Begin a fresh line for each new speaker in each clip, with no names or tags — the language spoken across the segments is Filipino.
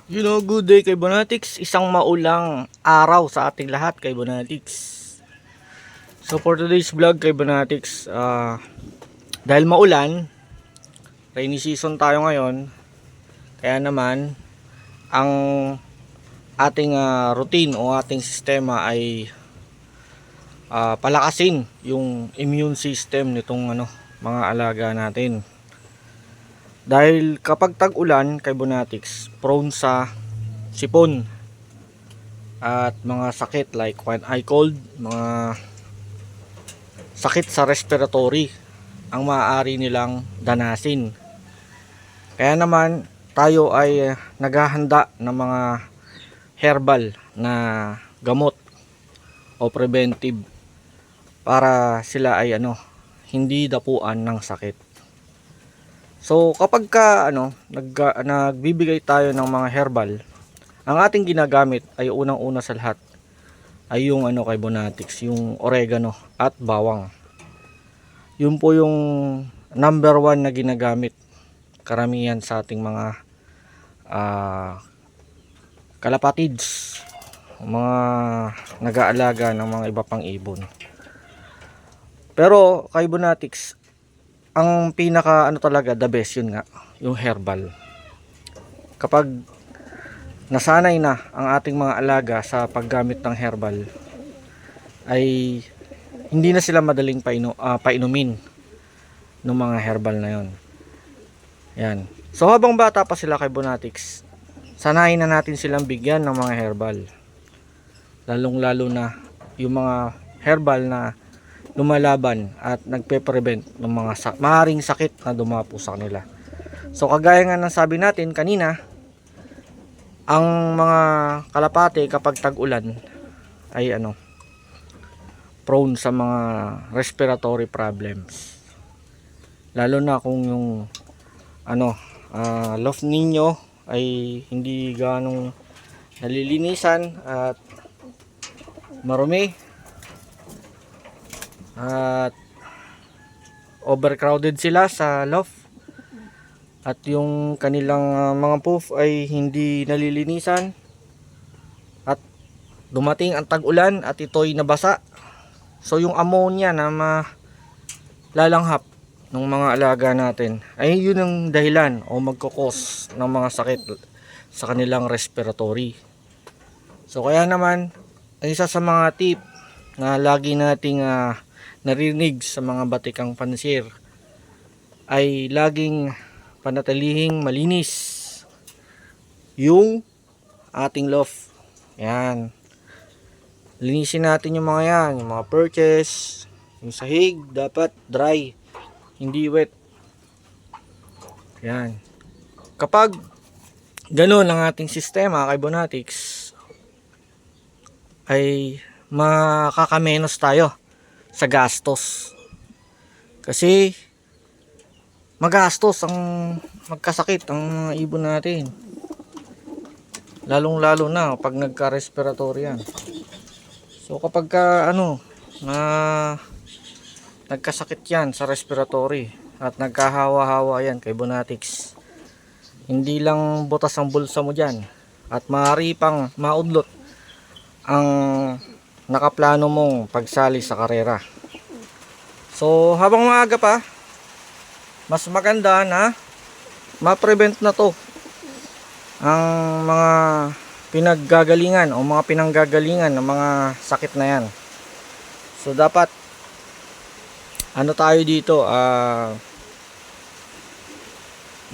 Good day kay Bonatics. Isang maulang araw sa ating lahat kay Bonatics. So for today's vlog kay Bonatics, dahil maulan, rainy season tayo ngayon, kaya naman ang ating routine o ating sistema ay palakasin yung immune system nitong mga alaga natin. Dahil kapag tag-ulan kay Bonatics, prone sa sipon at mga sakit like eye cold, mga sakit sa respiratory ang maaari nilang danasin. Kaya naman tayo ay naghahanda ng mga herbal na gamot o preventive para sila ay hindi dapuan ng sakit. So kapag nagbibigay tayo ng mga herbal, ang ating ginagamit ay unang-una sa lahat ay yung kay Bonatics, yung oregano at bawang. Yun po yung number 1 na ginagamit karamihan sa ating mga kalapatids, mga nag-aalaga ng mga iba pang ibon. Pero kay Bonatics, ang pinaka talaga the best yun nga, yung herbal. Kapag nasanay na ang ating mga alaga sa paggamit ng herbal, ay hindi na sila madaling painumin ng mga herbal na yon. Yan. So habang bata pa sila kay Bonatics, sanayin na natin silang bigyan ng mga herbal. Lalong lalo na yung mga herbal na lumalaban at nagpe-prevent ng mga maaaring sakit na dumapo sa kanila. So kagaya nga ng sabi natin kanina, ang mga kalapate kapag tag-ulan ay prone sa mga respiratory problems. Lalo na kung yung loft ninyo ay hindi ganong nalilinisan at marumi at overcrowded sila sa loft, at yung kanilang mga poof ay hindi nalilinisan at dumating ang tag-ulan at ito'y nabasa. So yung ammonia na malalanghap ng mga alaga natin ay yun ang dahilan o magkukos ng mga sakit sa kanilang respiratory. So kaya naman, ang isa sa mga tip na lagi nating narinig sa mga batikang pansir ay laging panatilihing malinis yung ating loft. Yan. Linisin natin yung mga yan, yung mga perches, yung sahig dapat dry, hindi wet. Yan. Kapag ganun ang ating sistema kay Bonatics, ay makakamenos tayo sa gastos. Kasi magastos ang magkasakit ang mga ibon natin. Lalong lalo na pag nagka-respiratory yan. So kapag nagkasakit yan sa respiratory at nagkahawa-hawa yan kay Bonatics, hindi lang butas ang bulsa mo dyan at maaari pang maudlot ang nakaplano mong pagsali sa karera. So habang maaga pa, mas maganda na ma-prevent na to ang mga pinaggagalingan o mga pinanggagalingan ng mga sakit na yan. So dapat tayo dito,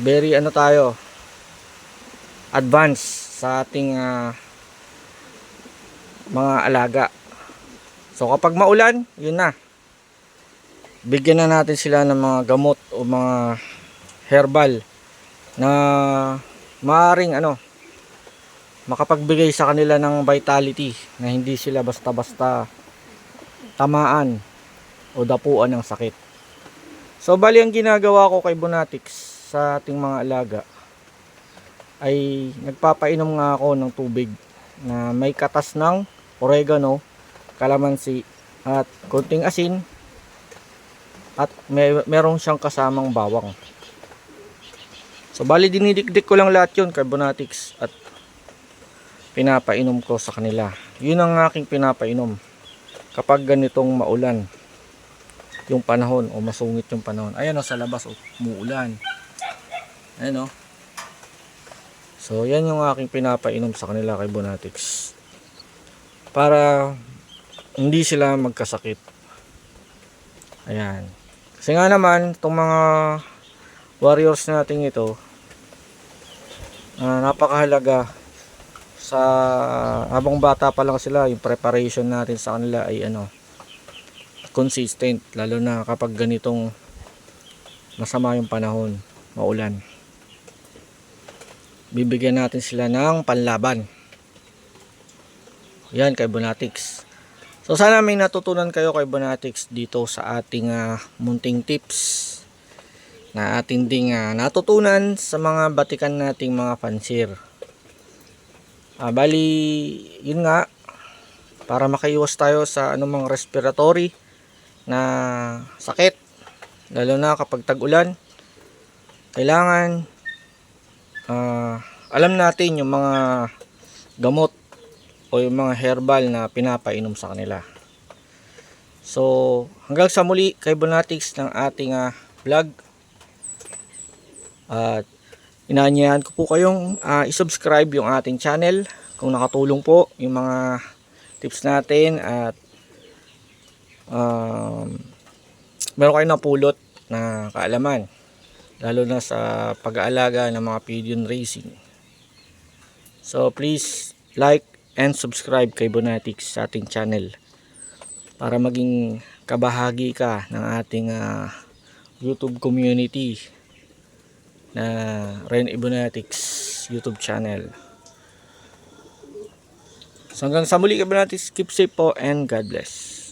very tayo advance sa ating mga alaga. So kapag maulan, yun na, bigyan na natin sila ng mga gamot o mga herbal na maaring makapagbigay sa kanila ng vitality, na hindi sila basta-basta tamaan o dapuan ng sakit. So bali ang ginagawa ko kay Bonatics sa ating mga alaga ay nagpapainom nga ako ng tubig na may katas ng oregano, kalamansi at konting asin, at meron siyang kasamang bawang. So bali dinidikdik ko lang lahat yun kay Bonatics, at pinapainom ko sa kanila. Yun ang aking pinapainom kapag ganitong maulan yung panahon o masungit yung panahon. Ayan o, sa labas umuulan. Ayan o. So yan yung aking pinapainom sa kanila kay Bonatics, para hindi sila magkasakit. Ayan. Kasi nga naman itong mga warriors natin ito, napakahalaga sa habang bata pa lang sila. Yung preparation natin sa kanila ay consistent, lalo na kapag ganitong masama yung panahon, maulan. Bibigyan natin sila ng panlaban. Yan kay Bonatics. So sana may natutunan kayo kay Bonatics dito sa ating munting tips na ating ding natutunan sa mga batikan nating mga pansir. Bali yun nga, para makaiwas tayo sa anumang respiratory na sakit, lalo na kapag tag-ulan, kailangan alam natin yung mga gamot o yung mga herbal na pinapainom sa kanila. So hanggang sa muli kay Bonatics ng ating vlog, at inaanyayahan ko po kayong i-subscribe yung ating channel kung nakatulong po yung mga tips natin, at meron kayong napulot na kaalaman, lalo na sa pag-aalaga ng mga pigeon racing. So please like and subscribe kay Bonatics sa ating channel para maging kabahagi ka ng ating YouTube community na Rene Bonatics YouTube channel. So hanggang sa muli kay Bonatics, keep safe po and God bless.